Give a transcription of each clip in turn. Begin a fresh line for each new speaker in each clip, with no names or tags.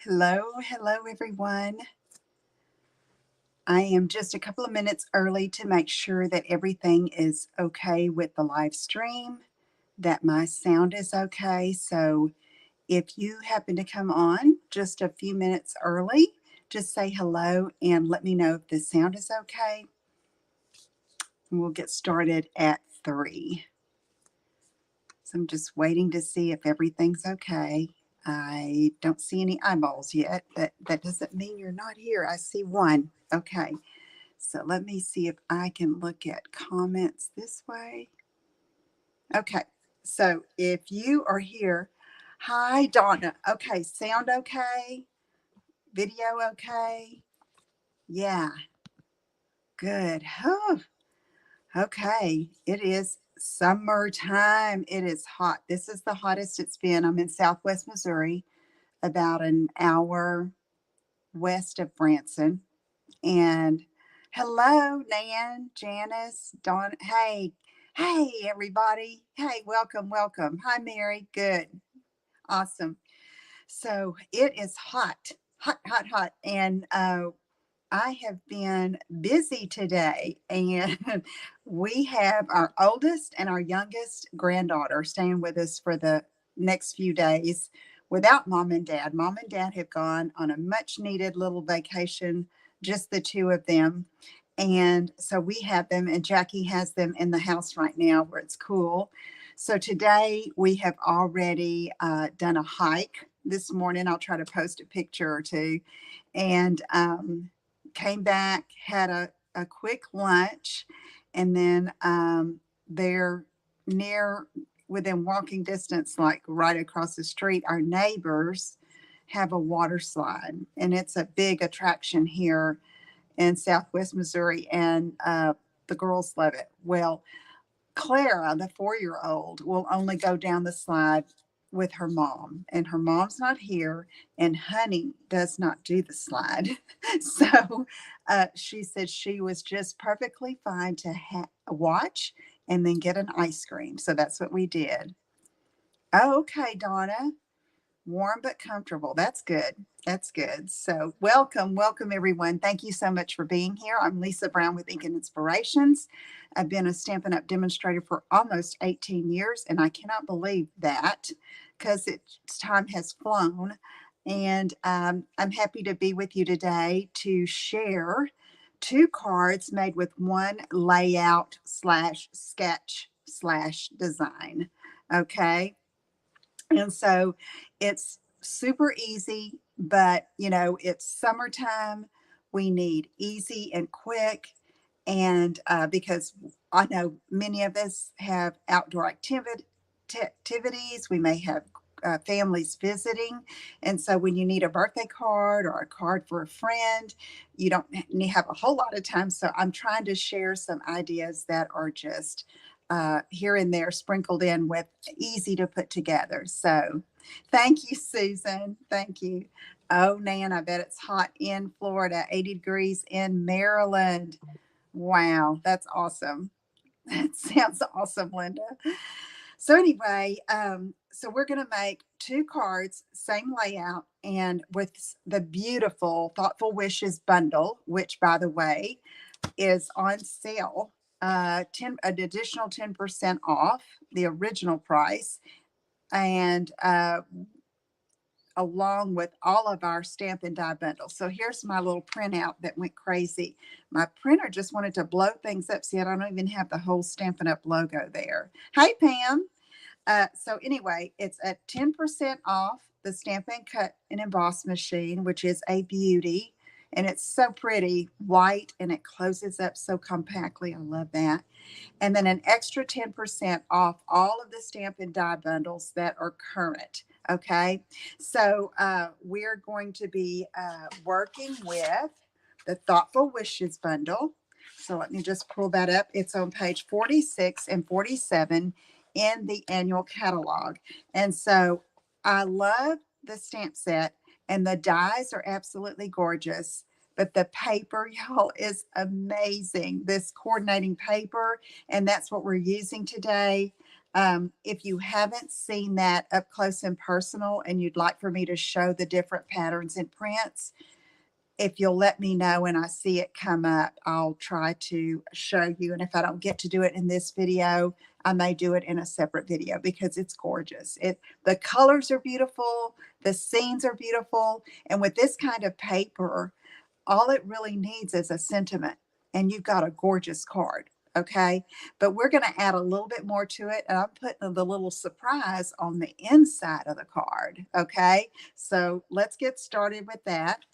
Hello, everyone. I am just a couple of minutes early to make sure that everything is okay with the live stream, that my sound is okay. So if you happen to come on just a few minutes early, just say hello and let me know if the sound is okay. And we'll get started at 3. So I'm just waiting to see if everything's okay. I don't see any eyeballs yet, but that doesn't mean you're not here. I see one. Okay. So let me see if I can look at comments this way. Okay. So if you are here, hi, Donna. Okay. Sound okay? Video okay? Yeah. Good. Oh, okay. It is summertime. It is hot. This is the hottest it's been. I'm in Southwest Missouri, about an hour west of Branson. And hello, Nan, Janice, Dawn. Hey, everybody. Hey, welcome. Hi, Mary. Good. Awesome. So it is hot. And I have been busy today. And we have our oldest and our youngest granddaughter staying with us for the next few days without mom and dad. Mom and dad have gone on a much needed little vacation, just the two of them. And so we have them, and Jackie has them in the house right now where it's cool. So today we have already done a hike this morning. I'll try to post a picture or two. And came back, had a quick lunch, and then they're near within walking distance, like right across the street, our neighbors have a water slide, and it's a big attraction here in Southwest Missouri, and the girls love it. Well, Clara, the 4-year-old, will only go down the slide with her mom, and her mom's not here, and Honey does not do the slide. So she said she was just perfectly fine to watch and then get an ice cream. So that's what we did. Oh, okay, Donna. Warm but comfortable. That's good. That's good. So, welcome everyone. Thank you so much for being here. I'm Lisa Brown with Ink and Inspirations. I've been a Stampin' Up! Demonstrator for almost 18 years, and I cannot believe that because its time has flown. And I'm happy to be with you today to share 2 cards made with one layout slash sketch slash design. Okay. And so it's super easy, but it's summertime. We need easy and quick. And because I know many of us have outdoor activities, we may have families visiting. And so when you need a birthday card or a card for a friend, you don't have a whole lot of time. So I'm trying to share some ideas that are just here and there sprinkled in with easy to put together. So thank you, Susan. Thank you. Oh, Nan, I bet it's hot in Florida, 80 degrees in Maryland. Wow, that's awesome. That sounds awesome, Linda. So anyway, so we're going to make 2 cards, same layout, and with the beautiful Thoughtful Wishes bundle, which, by the way, is on sale, an additional 10% off the original price, and along with all of our Stampin' Die bundles. So here's my little printout that went crazy. My printer just wanted to blow things up. See, I don't even have the whole Stampin' Up! Logo there. Hey, Pam. So anyway, it's at 10% off the Stampin' Cut and Emboss machine, which is a beauty. And it's so pretty, white, and it closes up so compactly. I love that. And then an extra 10% off all of the Stampin' Die bundles that are current. Okay. So we're going to be working with the Thoughtful Wishes bundle. So let me just pull that up. It's on page 46 and 47 in the annual catalog. And so I love the stamp set, and the dies are absolutely gorgeous. But the paper, y'all, is amazing. This coordinating paper, and that's what we're using today. If you haven't seen that up close and personal and you'd like for me to show the different patterns and prints, if you'll let me know and I see it come up, I'll try to show you. And if I don't get to do it in this video, I may do it in a separate video because it's gorgeous. The colors are beautiful, the scenes are beautiful, and with this kind of paper, all it really needs is a sentiment, and you've got a gorgeous card. Okay, but we're going to add a little bit more to it, and I'm putting the little surprise on the inside of the card. Okay, so let's get started with that.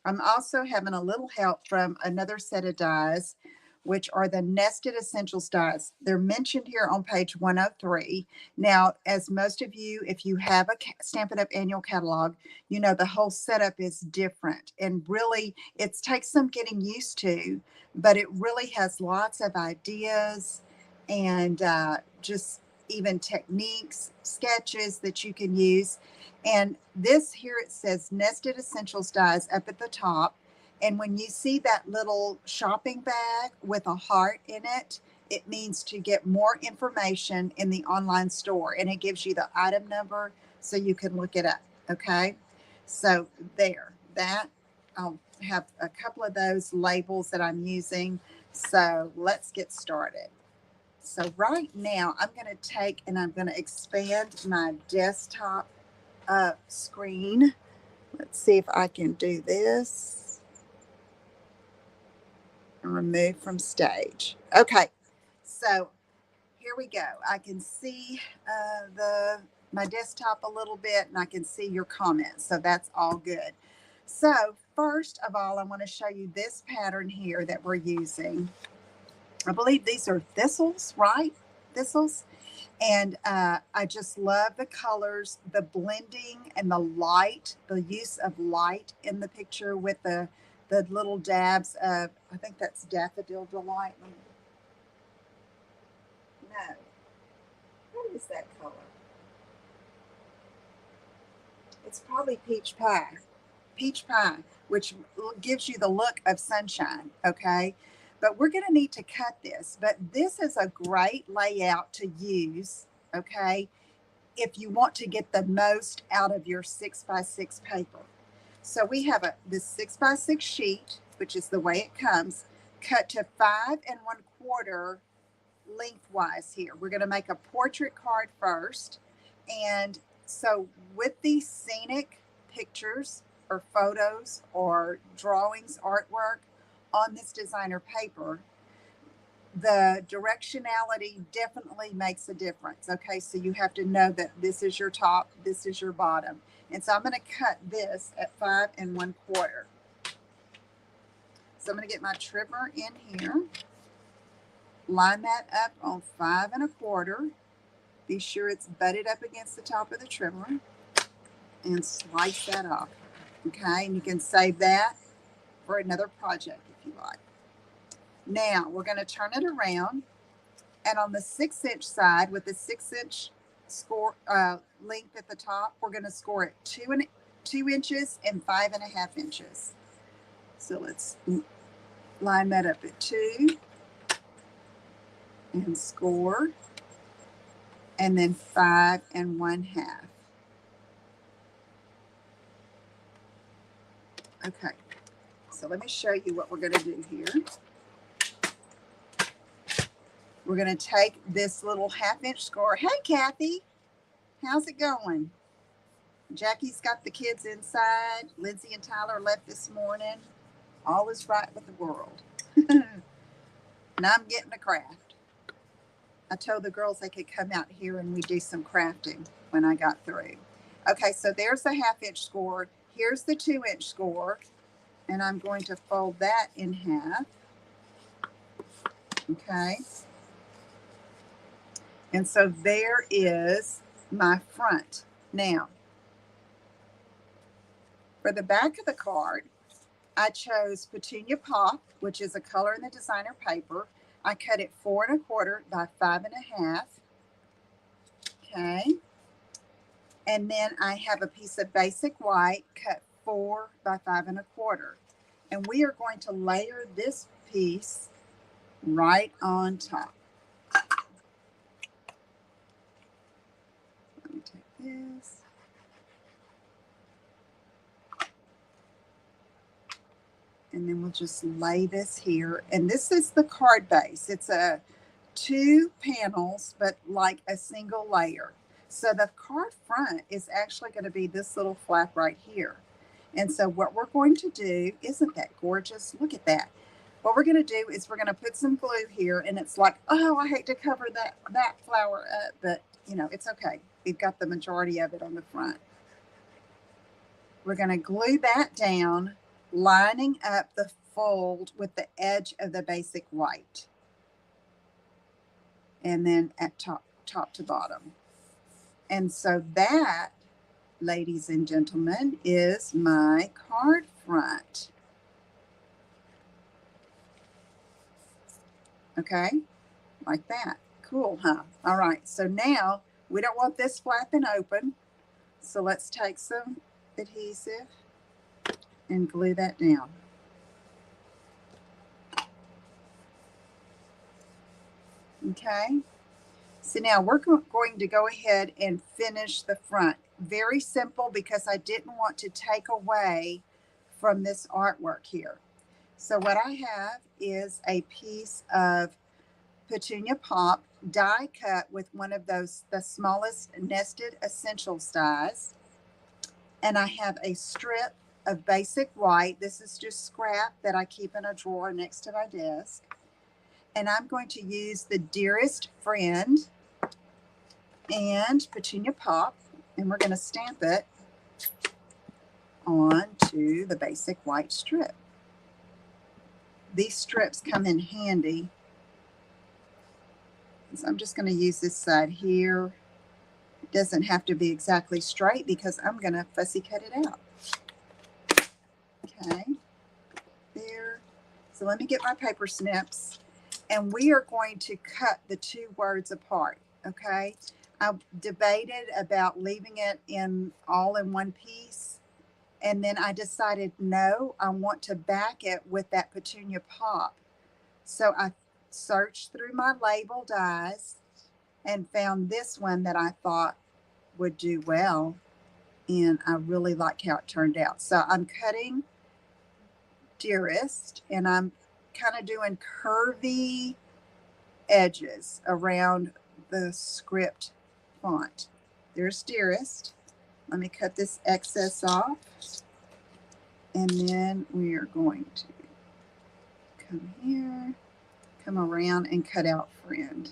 I'm also having a little help from another set of dies, which are the Nested Essentials dies. They're mentioned here on page 103. Now, as most of you, if you have a Stampin' Up! Annual catalog, you know the whole setup is different. And really, it takes some getting used to, but it really has lots of ideas and just even techniques, sketches that you can use. And this here, it says Nested Essentials dies up at the top. And when you see that little shopping bag with a heart in it, it means to get more information in the online store. And it gives you the item number so you can look it up. Okay. So there, that I'll have a couple of those labels that I'm using. So let's get started. So right now I'm going to take and I'm going to expand my desktop screen. Let's see if I can do this. And remove from stage. Okay, so here we go. I can see my desktop a little bit, and I can see your comments, so that's all good. So first of all, I want to show you this pattern here that we're using. I believe these are thistles, right? Thistles. And I just love the colors, the blending and the light, the use of light in the picture with the little dabs of, I think that's Daffodil Delight. No. What is that color? It's probably Peach Pie. Peach Pie, which gives you the look of sunshine, okay? But we're going to need to cut this. But this is a great layout to use, okay, if you want to get the most out of your 6x6 paper. So we have this 6x6 sheet, which is the way it comes, cut to 5 1/4 lengthwise here. We're going to make a portrait card first. And so with these scenic pictures or photos or drawings, artwork on this designer paper, the directionality definitely makes a difference. Okay, so you have to know that this is your top, this is your bottom. And so I'm going to cut this at 5 1/4. So I'm going to get my trimmer in here, line that up on 5 1/4. Be sure it's butted up against the top of the trimmer and slice that off. Okay, and you can save that for another project if you like. Now we're going to turn it around, and on the 6-inch side with the 6-inch score length at the top, we're going to score it 2 inches and 5 1/2 inches. So let's line that up at 2 and score, and then 5 1/2. Okay, so let me show you what we're going to do here. We're going to take this little 1/2-inch score. Hey, Kathy, how's it going? Jackie's got the kids inside. Lindsay and Tyler left this morning. All is right with the world. And I'm getting a craft. I told the girls they could come out here and we do some crafting when I got through. Okay, so there's the 1/2-inch score. Here's the 2-inch score. And I'm going to fold that in half. Okay. And so there is my front. Now, for the back of the card, I chose Petunia Pop, which is a color in the designer paper. I cut it 4 1/4 by 5 1/2. Okay. And then I have a piece of basic white cut 4 by 5 1/4. And we are going to layer this piece right on top. this. And then we'll just lay this here. And this is the card base. It's a 2 panels, but like a single layer. So the card front is actually going to be this little flap right here. And so what we're going to do, isn't that gorgeous? Look at that. What we're going to do is we're going to put some glue here, and it's like, oh, I hate to cover that flower up, but you know, it's okay. We've got the majority of it on the front. We're going to glue that down, lining up the fold with the edge of the basic white. And then at top to bottom. And so that, ladies and gentlemen, is my card front. Okay, like that. Cool, huh? All right, so now we don't want this flapping open. So let's take some adhesive and glue that down. Okay. So now we're going to go ahead and finish the front. Very simple, because I didn't want to take away from this artwork here. So what I have is a piece of Petunia Pop die cut with one of those, the smallest nested essentials dies. And I have a strip of basic white. This is just scrap that I keep in a drawer next to my desk. And I'm going to use the Dearest Friend and Petunia Pop, and we're going to stamp it onto the basic white strip. These strips come in handy. So I'm just going to use this side here. It doesn't have to be exactly straight because I'm going to fussy cut it out. Okay, there. So let me get my paper snips, and we are going to cut the 2 words apart. Okay, I debated about leaving it all in one piece, and then I decided, no, I want to back it with that Petunia Pop. So I searched through my label dies and found this one that I thought would do well, and I really like how it turned out. So I'm cutting Dearest, and I'm kind of doing curvy edges around the script font. There's Dearest. Let me cut this excess off, and then we are going to come here, come around, and cut out Friend.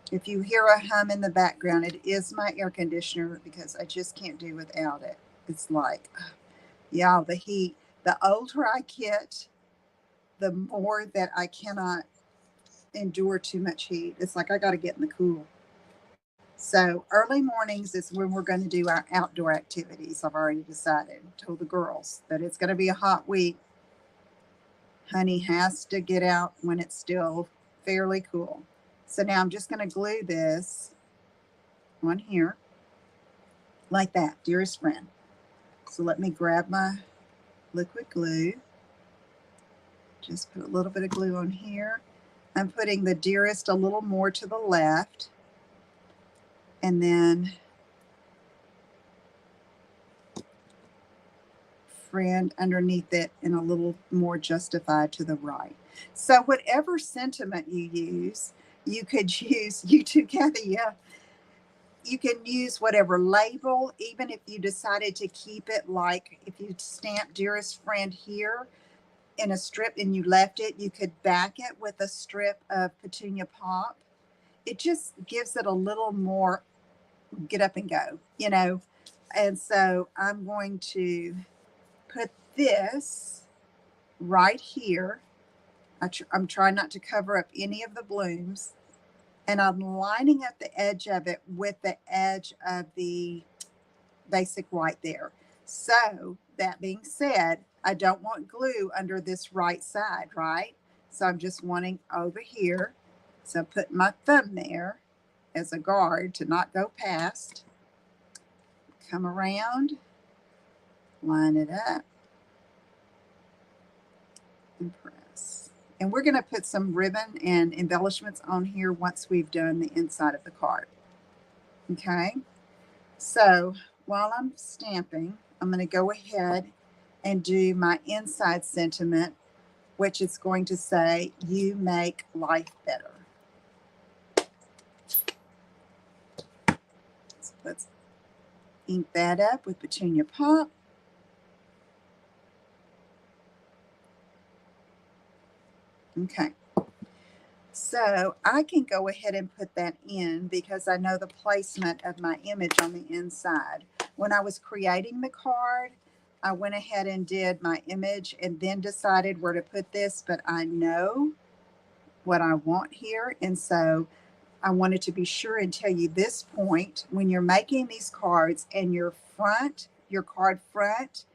If you hear a hum in the background, it is my air conditioner, because I just can't do without it. It's like, yeah, the heat. The older I get, the more that I cannot endure too much heat. It's like I got to get in the cool. So early mornings is when we're going to do our outdoor activities. I've already decided, told the girls that it's going to be a hot week. Honey has to get out when it's still fairly cool. So now I'm just going to glue this on here like that, Dearest Friend. So let me grab my liquid glue. Just put a little bit of glue on here. I'm putting the Dearest a little more to the left, and then Friend underneath it and a little more Justified to the right. So whatever sentiment you use, you could use, you too, Kathy, yeah. You can use whatever label, even if you decided to keep it, like if you stamp Dearest Friend here in a strip and you left it, you could back it with a strip of Petunia Pop. It just gives it a little more get up and go, you know. And so I'm going to put this right here. I'm trying not to cover up any of the blooms. And I'm lining up the edge of it with the edge of the basic white there. So that being said, I don't want glue under this right side, right? So I'm just wanting over here. So I'm putting my thumb there as a guard to not go past. Come around, line it up, and press. And we're going to put some ribbon and embellishments on here once we've done the inside of the card. Okay, so while I'm stamping, I'm going to go ahead and do my inside sentiment, which is going to say, "You make life better." So let's ink that up with Petunia Pop. Okay, so I can go ahead and put that in because I know the placement of my image on the inside. When I was creating the card, I went ahead and did my image and then decided where to put this, but I know what I want here. And so I wanted to be sure and tell you this point: when you're making these cards and your card front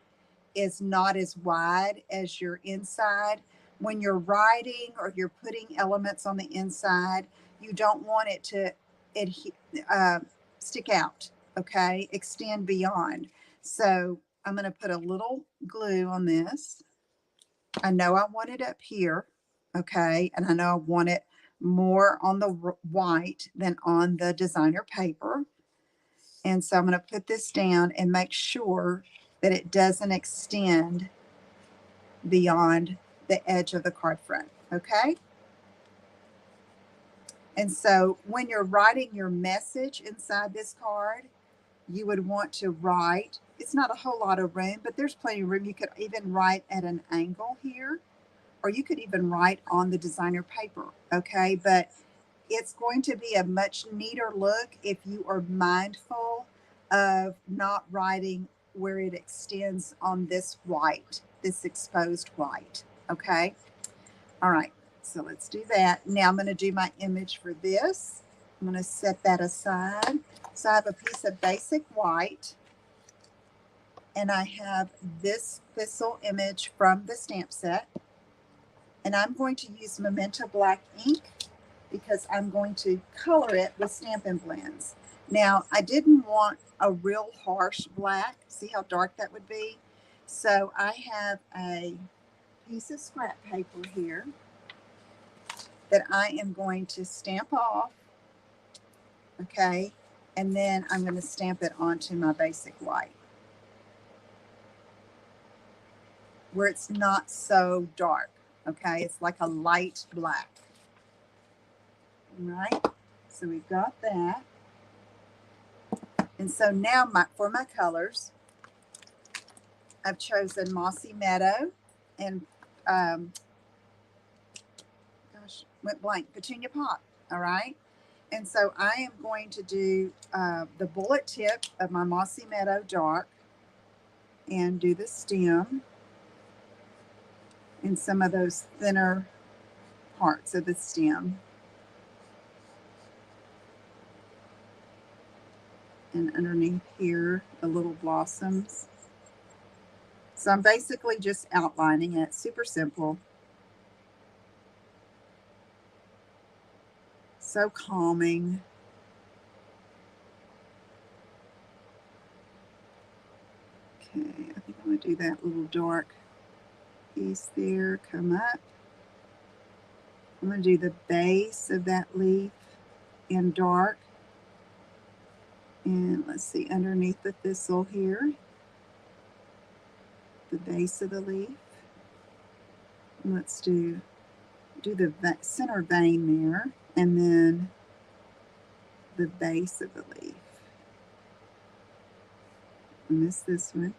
is not as wide as your inside, when you're writing or you're putting elements on the inside, you don't want it to stick out, okay? Extend beyond. So I'm going to put a little glue on this. I know I want it up here, okay? And I know I want it more on the white than on the designer paper. And so I'm going to put this down and make sure that it doesn't extend beyond the edge of the card front, okay? And so when you're writing your message inside this card, you would want to write, it's not a whole lot of room, but there's plenty of room. You could even write at an angle here, or you could even write on the designer paper, okay? But it's going to be a much neater look if you are mindful of not writing where it extends on this white, this exposed white, okay? All right, so let's do that. Now I'm going to do my image for this. I'm going to set that aside. So I have a piece of basic white, and I have this thistle image from the stamp set, and I'm going to use Memento Black ink because I'm going to color it with Stampin' blends. Now, I didn't want a real harsh black. See how dark that would be? So I have a piece of scrap paper here that I am going to stamp off, okay? And then I'm going to stamp it onto my basic white, where it's not so dark, okay? It's like a light black. All right, so we've got that. And so now for my colors, I've chosen Mossy Meadow and, went blank, Petunia Pop, all right? And so I am going to do the bullet tip of my Mossy Meadow dark and do the stem and some of those thinner parts of the stem. And underneath here, the little blossoms. So I'm basically just outlining it, super simple. So calming. Okay, I think I'm going to do that little dark piece there, come up. I'm going to do the base of that leaf in dark. And let's see, underneath the thistle here, the base of the leaf. And let's do the center vein there, and then the base of the leaf. I missed this one.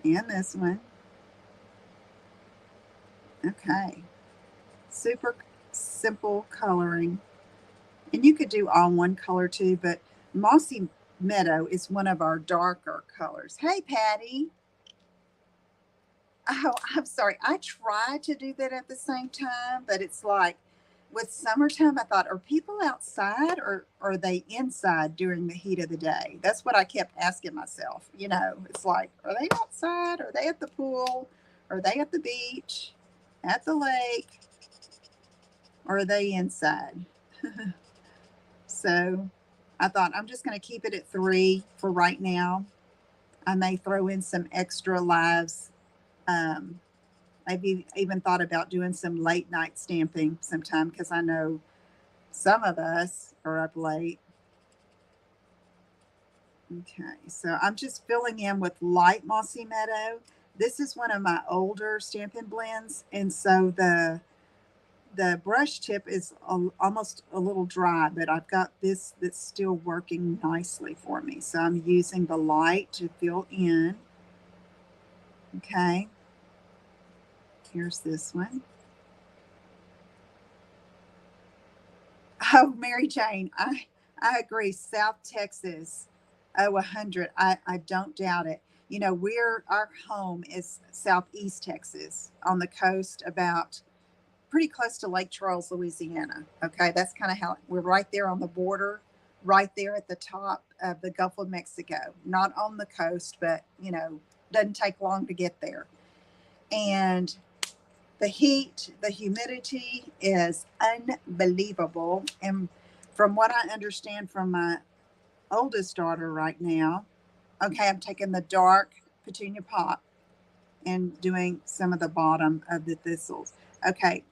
And this one. Okay. Super simple coloring. And you could do all one color too, but Mossy Meadow is one of our darker colors. Hey, Patty. Oh, I'm sorry. I tried to do that at the same time, but it's like with summertime, I thought, are people outside or are they inside during the heat of the day? That's what I kept asking myself. You know, it's like, are they outside? Are they at the pool? Are they at the beach? At the lake? Or are they inside? So I thought I'm just going to keep it at 3 for right now. I may throw in some extra lives Maybe even thought about doing some late night stamping sometime because I know some of us are up late. Okay, so I'm just filling in with light mossy meadow. This is one of my older Stampin' blends, and so the brush tip is almost a little dry, but I've got this that's still working nicely for me. So I'm using the light to fill in. Okay, here's this one. Oh, Mary Jane, I agree. South Texas, oh, 100. I don't doubt it. You know, our home is Southeast Texas on the coast, about pretty close to Lake Charles, Louisiana. Okay, that's kind of how we're right there on the border, right there at the top of the Gulf of Mexico. Not on the coast, but you know, doesn't take long to get there. And the heat, the humidity is unbelievable. And from what I understand from my oldest daughter right now, okay, I'm taking the dark petunia pot and doing some of the bottom of the thistles. Okay,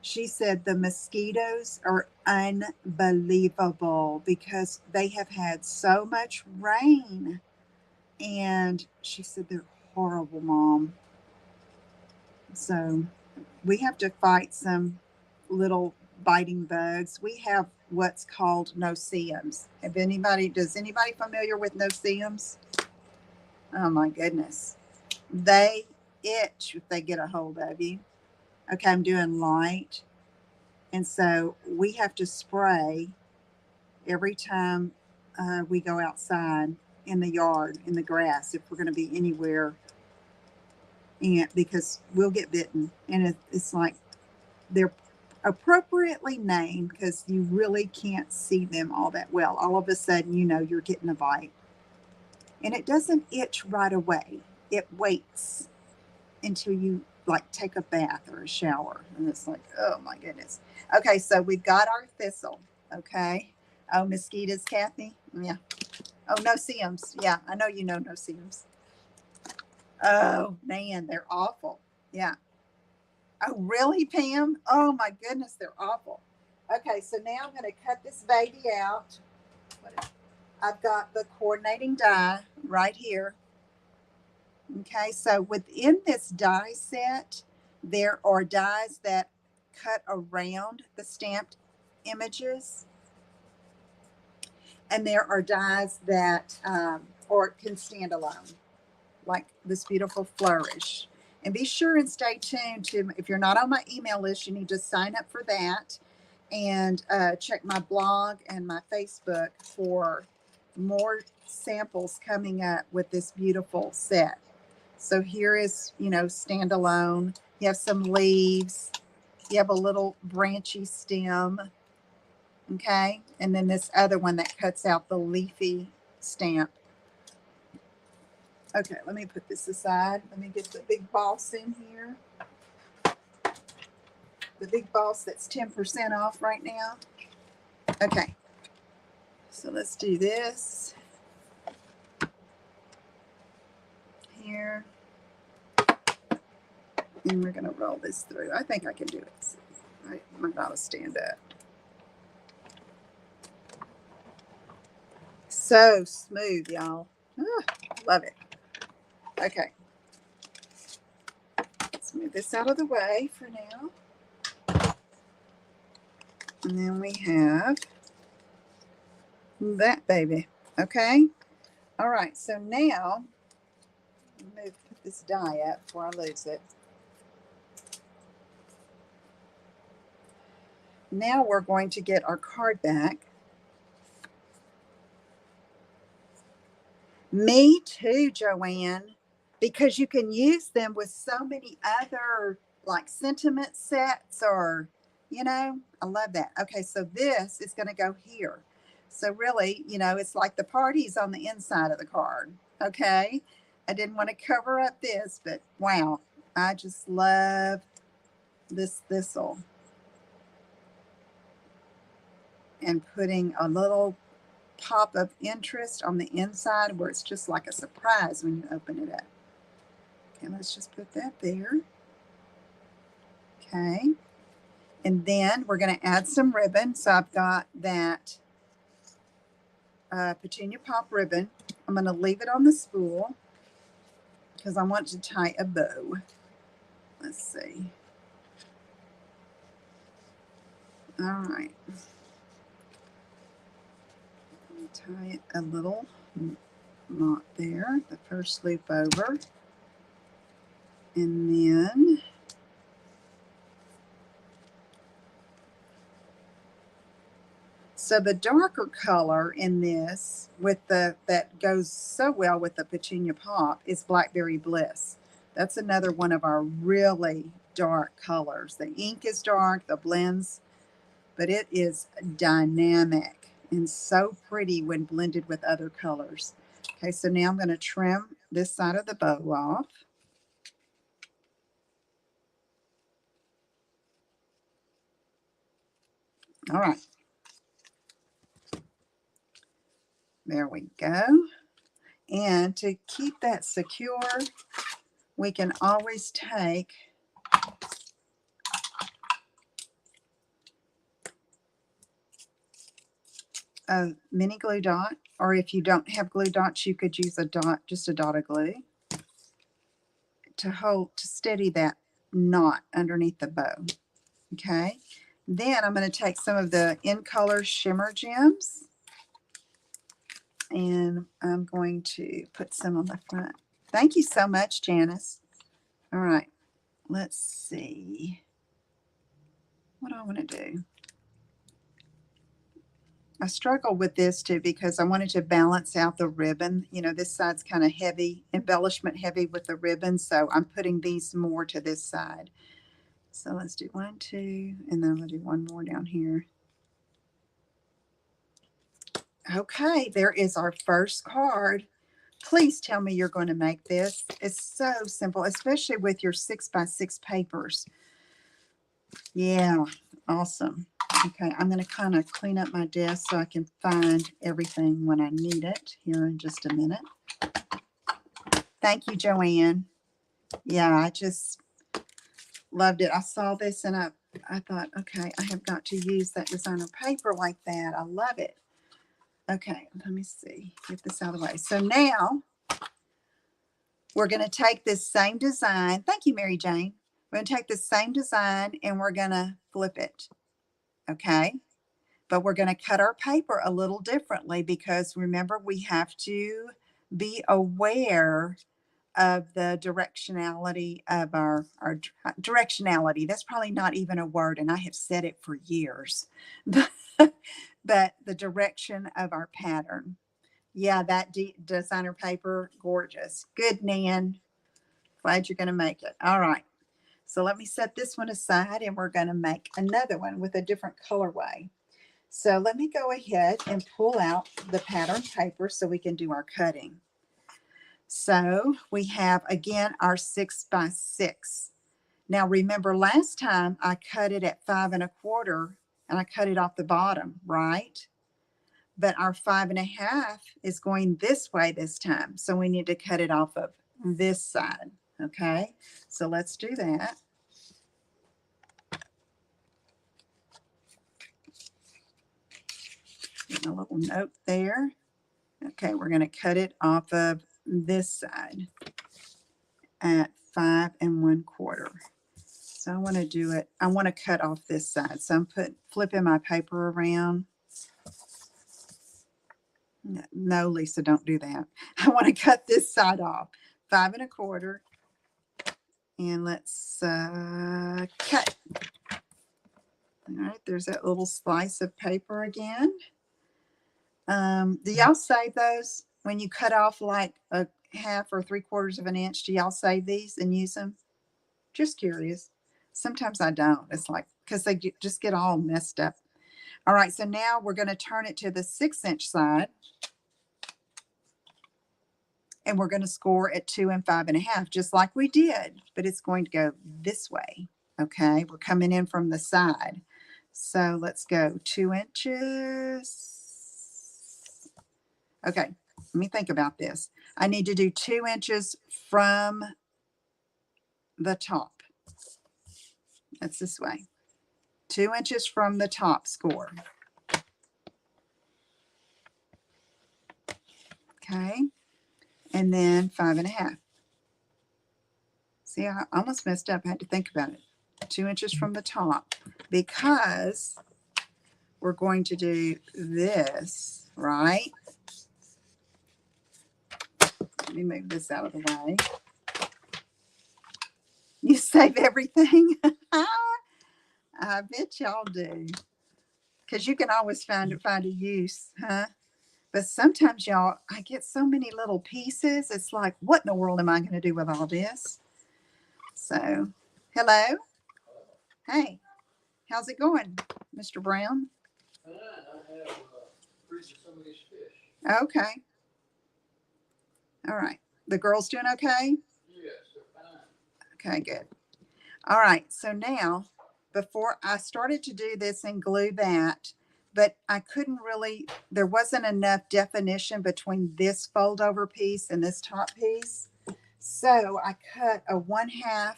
she said the mosquitoes are unbelievable because they have had so much rain. And she said they're horrible, Mom. So we have to fight some little biting bugs. We have what's called no-see-ums. Does anybody familiar with no-see-ums? Oh my goodness. They itch if they get a hold of you. Okay, I'm doing light. And so we have to spray every time we go outside in the yard, in the grass, if we're going to be anywhere, and because we'll get bitten. And it's like they're appropriately named because you really can't see them all that well. All of a sudden, you know, you're getting a bite. And it doesn't itch right away. It waits until you like take a bath or a shower. And it's like, oh my goodness. Okay, so we've got our thistle. Okay. Oh, mosquitoes, Kathy. Yeah. Oh, no-see-ums. Yeah, I know you know no-see-ums. Oh man, they're awful. Yeah. Oh, really, Pam? Oh my goodness, they're awful. Okay, so now I'm going to cut this baby out. I've got the coordinating die right here. Okay, so within this die set, there are dies that cut around the stamped images, and there are dies that or can stand alone, like this beautiful flourish. And be sure and stay tuned to, if you're not on my email list, you need to sign up for that and check my blog and my Facebook for more samples coming up with this beautiful set. So here is, you know, standalone. You have some leaves. You have a little branchy stem. Okay. And then this other one that cuts out the leafy stamp. Okay, let me put this aside. Let me get the big boss in here. The big boss that's 10% off right now. Okay, so let's do this here. And we're going to roll this through. I think I can do it. I might not stand up. So smooth, y'all. Love it. Okay. Let's move this out of the way for now. And then we have that baby. Okay. All right. So now, put this die up before I lose it. Now we're going to get our card back. Me too, Joanne, because you can use them with so many other like sentiment sets or, you know, I love that. Okay, so this is going to go here. So really, you know, it's like the party's on the inside of the card. Okay, I didn't want to cover up this, but wow, I just love this thistle. And putting a little pop of interest on the inside where it's just like a surprise when you open it up. Okay, let's just put that there. Okay. And then we're going to add some ribbon. So I've got that petunia pop ribbon. I'm going to leave it on the spool because I want to tie a bow. Let's see. All right. Tie it a little knot there, the first loop over. And then so the darker color in this with that goes so well with the petunia pop is Blackberry Bliss. That's another one of our really dark colors. The ink is dark, the blends, but it is dynamic and so pretty when blended with other colors. Okay, so now I'm going to trim this side of the bow off. All right. There we go. And to keep that secure, we can always take a mini glue dot, or if you don't have glue dots, you could use a dot, just a dot of glue to steady that knot underneath the bow. Okay. Then I'm going to take some of the In Color Shimmer Gems, and I'm going to put some on the front. Thank you so much, Janice. All right. Let's see. What do I want to do? I struggled with this too because I wanted to balance out the ribbon. You know, this side's kind of heavy, embellishment heavy with the ribbon, so I'm putting these more to this side. So let's do 1, 2, and then I'm going to do one more down here. Okay, there is our first card. Please tell me you're going to make this. It's so simple, especially with your 6x6 papers. Yeah, awesome. Okay, I'm going to kind of clean up my desk so I can find everything when I need it here in just a minute. Thank you, Joanne. Yeah, I just loved it. I saw this and I thought, okay, I have got to use that designer paper like that. I love it. Okay, let me see. Get this out of the way. So now we're going to take this same design. Thank you, Mary Jane. We're going to take this same design and we're going to flip it. Okay. But we're going to cut our paper a little differently because remember, we have to be aware of the directionality of our directionality. That's probably not even a word, and I have said it for years. But the direction of our pattern. Yeah, that designer paper, gorgeous. Good, Nan. Glad you're going to make it. All right. So let me set this one aside, and we're going to make another one with a different colorway. So let me go ahead and pull out the pattern paper so we can do our cutting. So we have, again, our 6x6. Now remember last time I cut it at 5 1/4 and I cut it off the bottom, right? But our 5 1/2 is going this way this time. So we need to cut it off of this side. Okay, so let's do that. A little note there. Okay, we're going to cut it off of this side at 5 1/4. So I want to do it. I want to cut off this side. So I'm flipping my paper around. No, Lisa, don't do that. I want to cut this side off. 5 1/4. And let's cut. All right, there's that little slice of paper again. Do y'all save those when you cut off like a 1/2 or 3/4 of an inch? Do y'all save these and use them? Just curious. Sometimes I don't. It's like because they just get all messed up. All right, so now we're going to turn it to the 6-inch side, and we're going to score at 2 and 5 1/2, just like we did, but it's going to go this way. Okay, we're coming in from the side. So let's go 2 inches. Okay, let me think about this. I need to do 2 inches from the top. That's this way. 2 inches from the top score. Okay. And then 5.5. See, I almost messed up. I had to think about it. 2 inches from the top, because we're going to do this, right? Let me move this out of the way. You save everything? I bet y'all do. Because you can always find a use, huh? But sometimes, y'all, I get so many little pieces. It's like, what in the world am I going to do with all this? So, hello. Hey, how's it going, Mr. Brown?
I have freezing some of these fish.
Okay. All right. The girls doing okay?
Yes, they're fine.
Okay, good. All right. So now, before I started to do this and glue that, but I couldn't really, there wasn't enough definition between this fold over piece and this top piece. So I cut a 1/2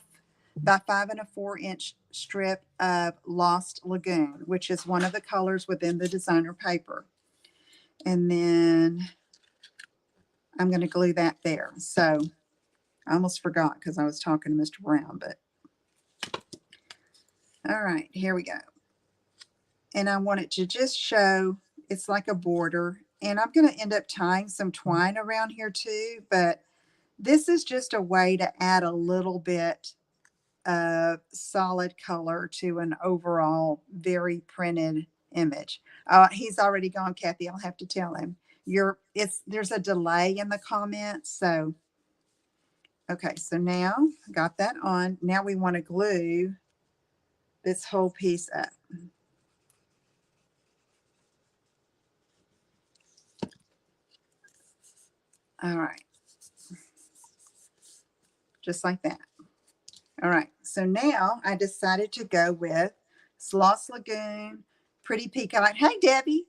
by 5 1/4 inch strip of Lost Lagoon, which is one of the colors within the designer paper. And then I'm going to glue that there. So I almost forgot because I was talking to Mr. Brown, but all right, here we go. And I want it to just show it's like a border. And I'm going to end up tying some twine around here too, but this is just a way to add a little bit of solid color to an overall very printed image. He's already gone, Kathy. I'll have to tell him. There's a delay in the comments, so okay. So now I got that on. Now we want to glue this whole piece up. All right, just like that. All right, so now I decided to go with Sloss Lagoon, Pretty Peacock. Hey, Debbie.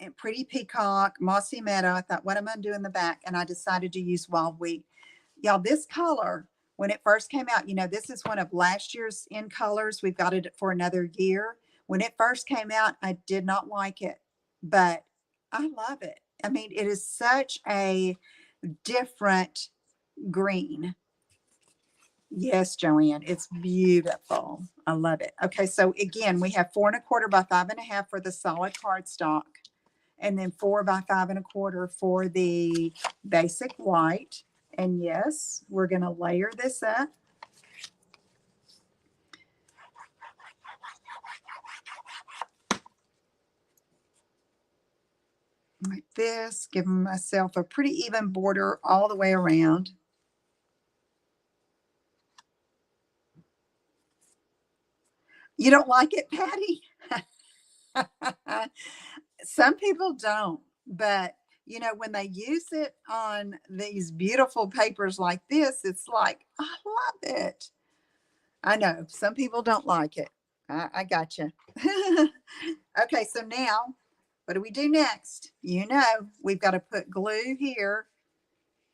And Pretty Peacock, Mossy Meadow. I thought, what am I doing in the back? And I decided to use Wild Wheat. Y'all, this color, when it first came out, you know, this is one of last year's in colors. We've got it for another year. When it first came out, I did not like it, but I love it. I mean, it is such a different green. Yes, Joanne, it's beautiful. I love it. Okay, so again, we have 4 1/4 by 5 1/2 for the solid cardstock, and then 4 by 5 1/4 for the basic white. And yes, we're going to layer this up. Like this, giving myself a pretty even border all the way around. You don't like it, Patty? Some people don't, but you know, when they use it on these beautiful papers like this, it's like, I love it. I know some people don't like it. I got you. Okay, so now what do we do next? You know, we've got to put glue here,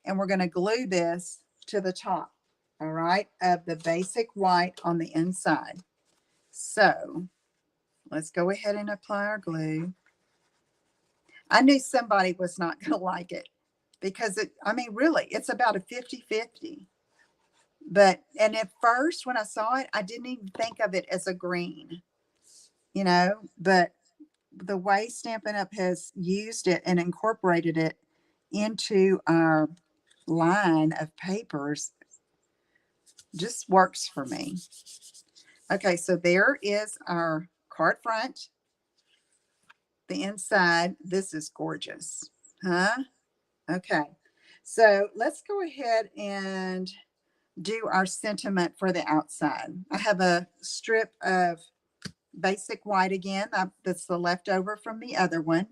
and we're going to glue this to the top, all right, of the basic white on the inside. So let's go ahead and apply our glue. I knew somebody was not going to like it because I mean, really, it's about a 50-50. But, and at first when I saw it, I didn't even think of it as a green, you know, but the way Stampin' Up! Has used it and incorporated it into our line of papers just works for me. Okay, so there is our card front. The inside, this is gorgeous, huh? Okay, so let's go ahead and do our sentiment for the outside. I have a strip of basic white again. That's the leftover from the other one.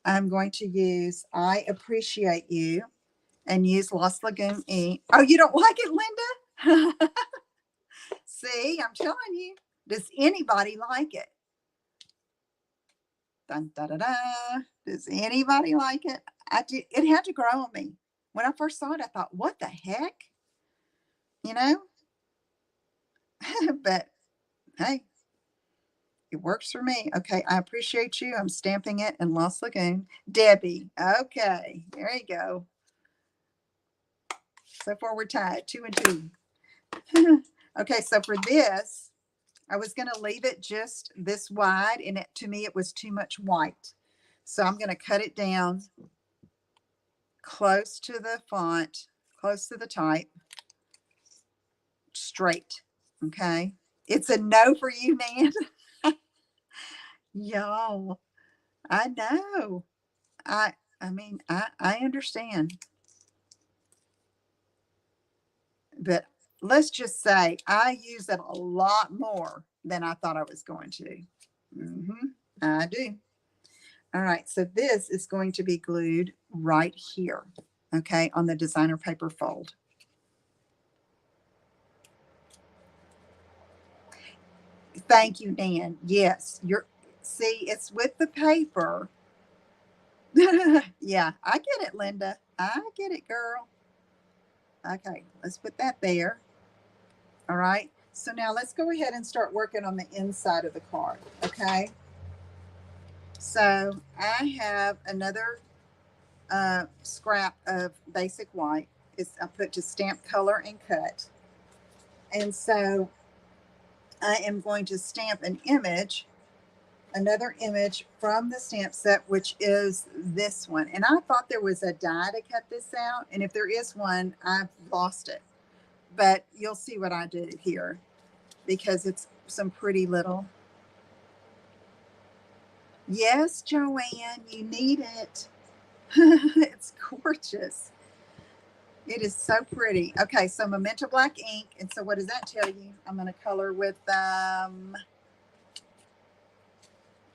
I'm going to use I Appreciate You and use Lost Lagoon ink. Oh, you don't like it, Linda? See, I'm telling you. Does anybody like it? Dun, da, da, da. Does anybody like it? It had to grow on me. When I first saw it, I thought, what the heck? You know? But Hey, it works for me. Okay, I appreciate you. I'm stamping it in Lost Lagoon. Debbie. Okay, there you go. So far we're tied, 2 and 2. Okay, so for this, I was going to leave it just this wide, and to me it was too much white. So I'm going to cut it down close to the font, close to the type, straight. Okay. It's a no for you, Nan. Y'all, I know. I I mean, I understand. But let's just say I use it a lot more than I thought I was going to. I do. All right, so this is going to be glued right here, okay, on the designer paper fold. Thank you, Dan. Yes, see, it's with the paper. Yeah, I get it, Linda. I get it, girl. Okay, let's put that there. All right, so now let's go ahead and start working on the inside of the card, okay? So I have another scrap of basic white. I put to stamp, color, and cut. And so I am going to stamp an image, another image from the stamp set, which is this one. And I thought there was a die to cut this out. And if there is one, I've lost it. But you'll see what I do here because it's some pretty little. Yes, Joanne, you need it. It's gorgeous. It is so pretty. Okay, so Memento Black ink. And so what does that tell you? I'm going to color with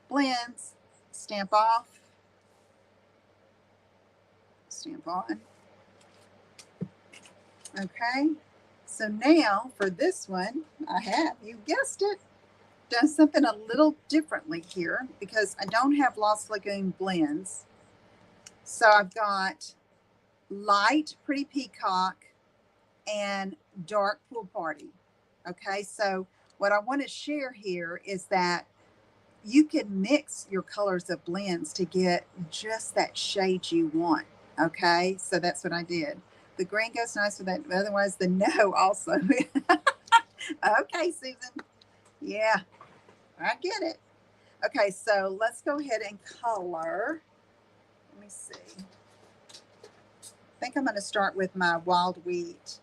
blends. Stamp off. Stamp on. Okay, so now for this one, I have, you guessed it, done something a little differently here because I don't have Lost Lagoon blends. So I've got light Pretty Peacock and dark Pool Party. Okay, so what I want to share here is that you can mix your colors of blends to get just that shade you want. Okay, so that's what I did. The green goes nice with that, otherwise the no also. Okay, Susan. Yeah, I get it. Okay, so let's go ahead and color. Let me see. I think I'm going to start with my wild wheat,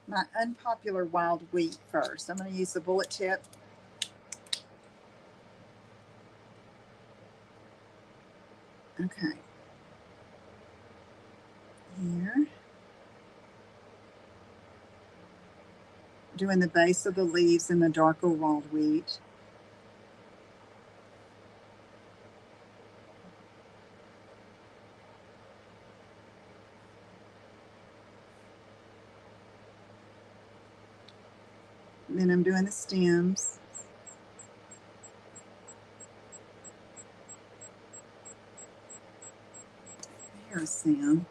my unpopular wild wheat first. I'm going to use the bullet tip. Okay. Here. Doing the base of the leaves in the darker wild wheat. And then I'm doing the stems. Here's Sam.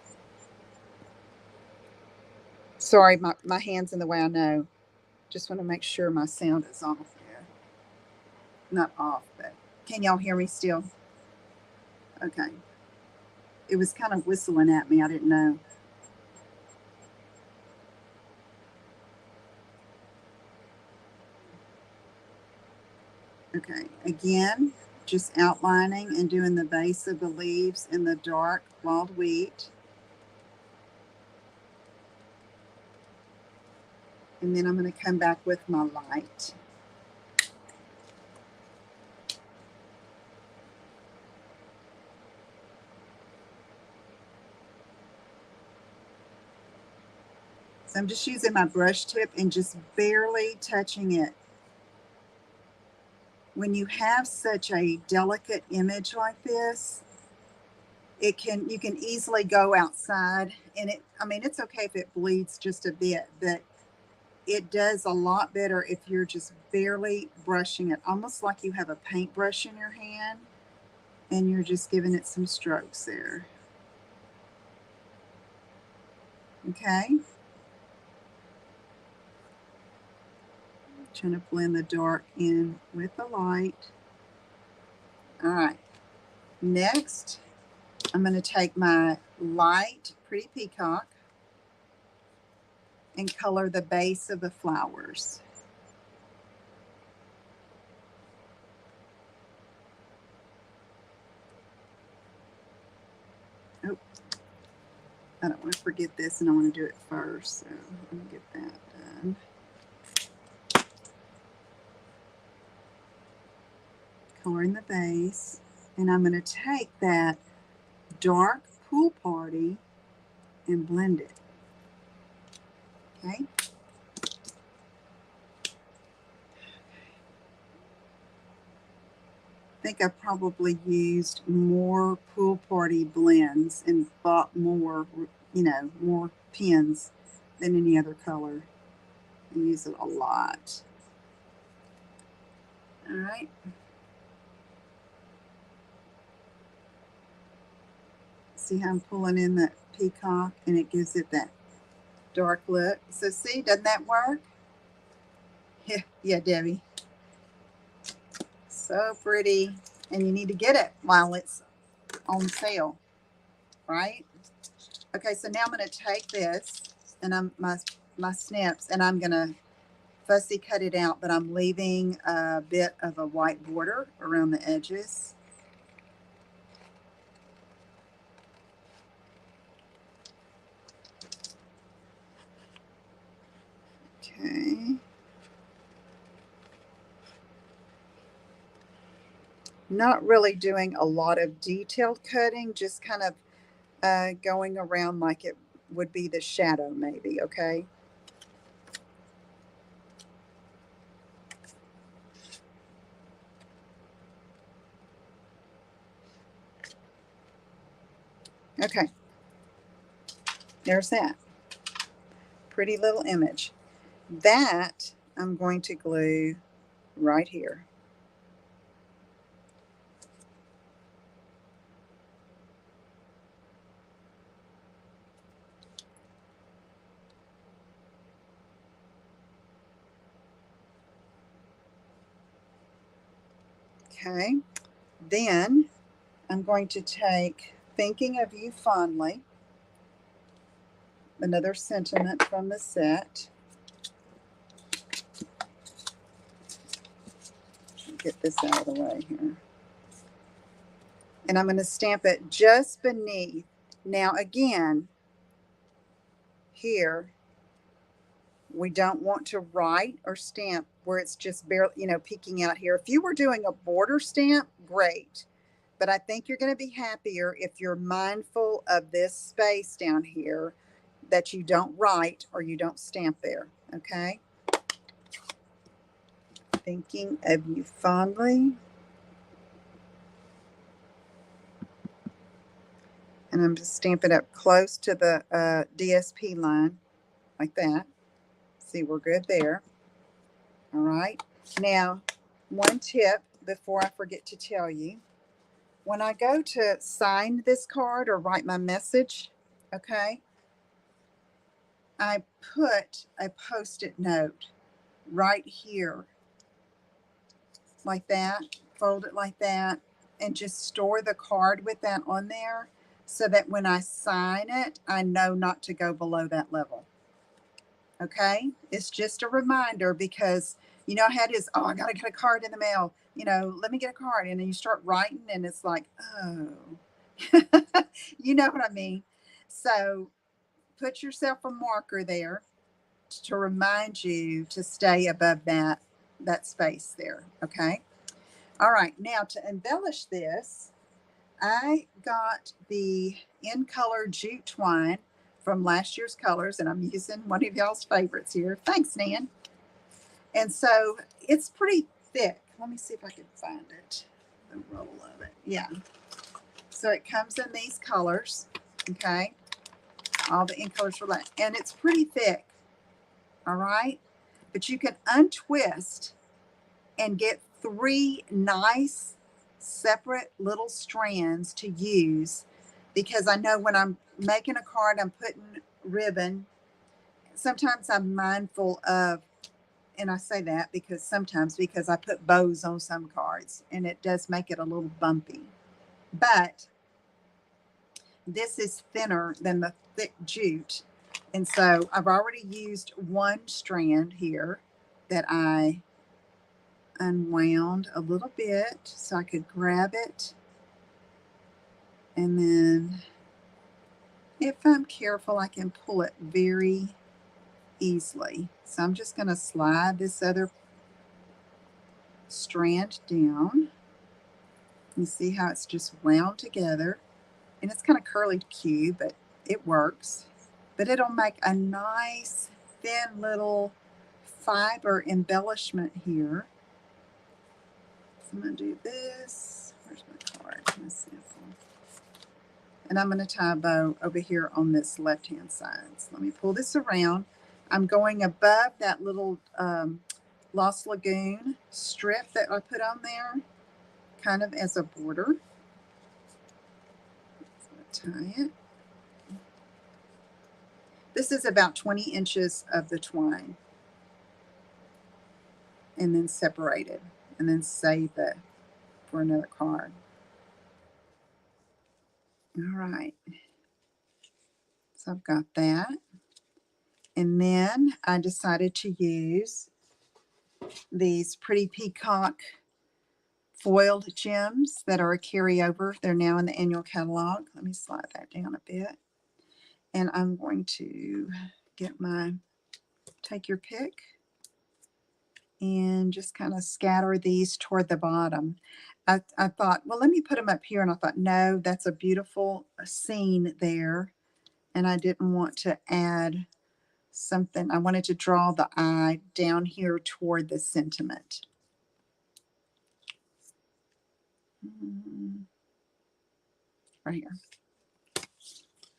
Sorry, my hand's in the way, I know. Just want to make sure my sound is off here. Not off, but can y'all hear me still? Okay. It was kind of whistling at me. I didn't know. Okay. Again, just outlining and doing the base of the leaves in the dark wild wheat. And then I'm going to come back with my light. So I'm just using my brush tip and just barely touching it. When you have such a delicate image like this, you can easily go outside and it's okay if it bleeds just a bit, but it does a lot better if you're just barely brushing it, almost like you have a paintbrush in your hand and you're just giving it some strokes there. Okay. Trying to blend the dark in with the light. All right. Next, I'm going to take my light Pretty Peacock and color the base of the flowers. Oh, I don't want to forget this, and I want to do it first, so let me get that done. Coloring the base, and I'm going to take that dark Pool Party and blend it. Okay. I think I probably used more Pool Party blends and bought more, more pens than any other color. I use it a lot. All right. See how I'm pulling in that peacock and it gives it that dark look. So see, doesn't that work? Yeah, Debbie. So pretty. And you need to get it while it's on sale, right? Okay, so now I'm going to take this and my snips, and I'm going to fussy cut it out, but I'm leaving a bit of a white border around the edges. Okay. Not really doing a lot of detailed cutting, just kind of going around like it would be the shadow maybe, okay? Okay, there's that. Pretty little image. That I'm going to glue right here. Okay, then I'm going to take Thinking of You Fondly, another sentiment from the set. Get this out of the way here. And I'm going to stamp it just beneath. Now again, here, we don't want to write or stamp where it's just barely, peeking out here. If you were doing a border stamp, great. But I think you're going to be happier if you're mindful of this space down here, that you don't write or you don't stamp there, okay? Thinking of You Fondly. And I'm just stamping up close to the DSP line, like that. See, we're good there. All right. Now, one tip before I forget to tell you, when I go to sign this card or write my message, okay, I put a Post-it note right here, like that, fold it like that, and just store the card with that on there so that when I sign it, I know not to go below that level. Okay, it's just a reminder, because you know how it is. Oh, I gotta get a card in the mail, let me get a card, and then you start writing and it's like, oh. You know what I mean? So put yourself a marker there to remind you to stay above that space there. Okay, all right, now to embellish this, I got the In Color jute twine from last year's colors, and I'm using one of y'all's favorites here. Thanks, Nan. And so it's pretty thick. Let me see if I can find it. The roll of it. Yeah. So it comes in these colors. Okay. All the In Colors for that. And it's pretty thick. All right. But you can untwist and get 3 nice separate little strands to use, because I know when I'm making a card, I'm putting ribbon. Sometimes I'm mindful of and I say that because sometimes because I put bows on some cards and it does make it a little bumpy. But this is thinner than the thick jute. And so I've already used one strand here that I unwound a little bit so I could grab it. And then if I'm careful, I can pull it very easily. So I'm just going to slide this other strand down. You see how it's just wound together. And it's kind of curly Q, but it works. But it'll make a nice thin little fiber embellishment here. So I'm going to do this. Where's my card? My sample. And I'm going to tie a bow over here on this left-hand side. So let me pull this around. I'm going above that little Lost Lagoon strip that I put on there, kind of as a border. So tie it. This is about 20 inches of the twine. And then separate it. And then save it for another card. All right. So I've got that. And then I decided to use these pretty peacock foiled gems that are a carryover. They're now in the annual catalog. Let me slide that down a bit. And I'm going to get my, take your pick and just kind of scatter these toward the bottom. I thought, well, let me put them up here. And I thought, no, that's a beautiful scene there. And I didn't want to add something. I wanted to draw the eye down here toward the sentiment. Right here.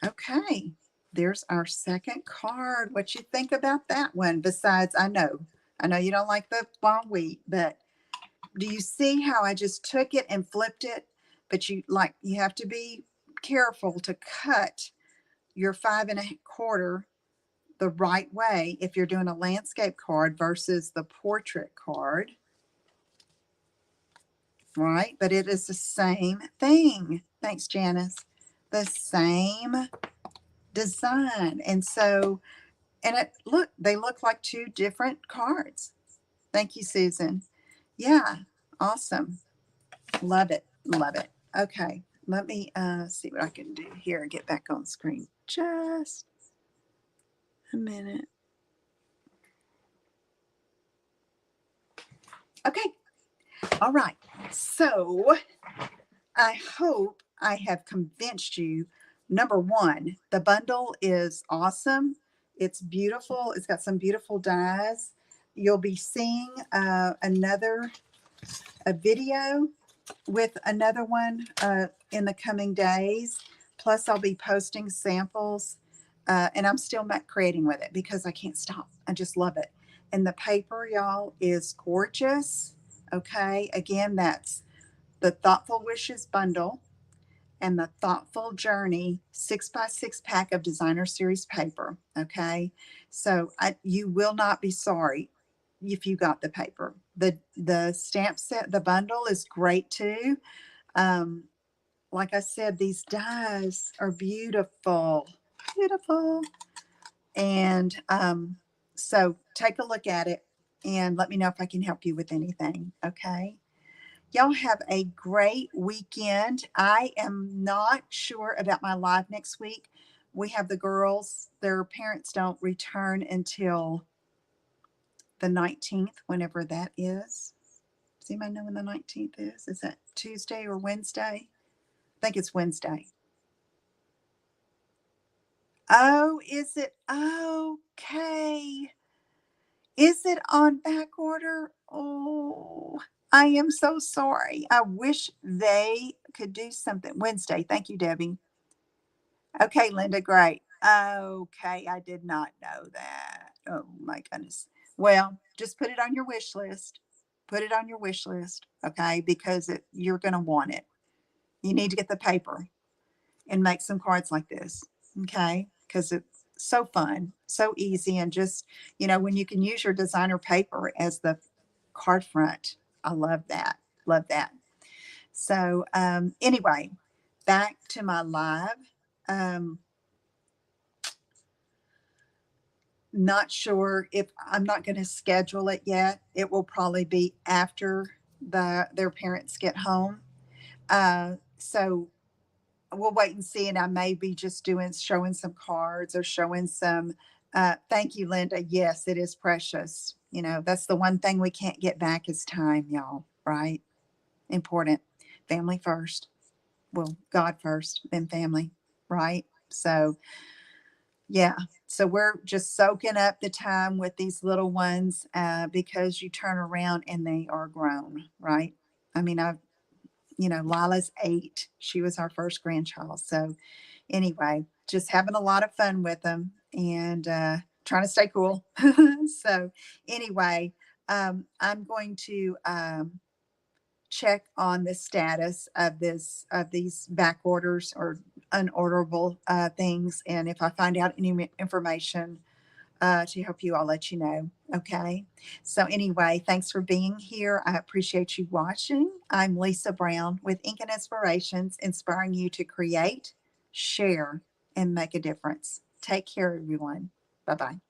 Okay, there's our second card. What you think about that one? Besides, I know you don't like the long wheat, but do you see how I just took it and flipped it? But you have to be careful to cut your 5 1/4 the right way if you're doing a landscape card versus the portrait card. Right? But it is the same thing. Thanks, Janice. The same design. And so, and they look like two different cards. Thank you, Susan. Yeah, awesome. Love it. Love it. Okay, let me see what I can do here. Get back on screen just a minute. Okay. All right. So I hope I have convinced you. Number one, the bundle is awesome. It's beautiful. It's got some beautiful dies. You'll be seeing another video with another one in the coming days. Plus, I'll be posting samples. And I'm still creating with it because I can't stop. I just love it. And the paper, y'all, is gorgeous. Okay. Again, that's the Thoughtful Wishes bundle and the Thoughtful Journey 6x6 pack of designer series paper. Okay. So you will not be sorry if you got the paper. The stamp set, the bundle is great too. Like I said, these dies are beautiful, beautiful. And so take a look at it and let me know if I can help you with anything. Okay. Y'all have a great weekend. I am not sure about my live next week. We have the girls, their parents don't return until the 19th, whenever that is. Does anybody know when the 19th is? Is that Tuesday or Wednesday? I think it's Wednesday. Oh, is it? Okay. Is it on back order? Oh, I am so sorry. I wish they could do something. Wednesday. Thank you, Debbie. Okay, Linda, great. Okay, I did not know that. Oh, my goodness. Well, just put it on your wish list. Put it on your wish list, okay, because you're going to want it. You need to get the paper and make some cards like this, okay, because so fun, so easy, and just, when you can use your designer paper as the card front. I love that. Love that. So, anyway, back to my live. Um, Not sure if I'm not going to schedule it yet. It will probably be after their parents get home. So we'll wait and see. And I may be just showing some cards or showing some. Thank you, Linda. Yes, it is precious. That's the one thing we can't get back is time, y'all. Right? Important. Family first. Well, God first, then family. Right? So yeah. So we're just soaking up the time with these little ones because you turn around and they are grown, right? I mean, Lila's 8. She was our first grandchild. So anyway, just having a lot of fun with them and trying to stay cool. So anyway, I'm going to check on the status of these back orders or unorderable things, and if I find out any information to help you, I'll let you know. Okay. So anyway, thanks for being here. I appreciate you watching. I'm Lisa Brown with Ink and Inspirations, inspiring you to create, share, and make a difference. Take care, everyone. Bye bye.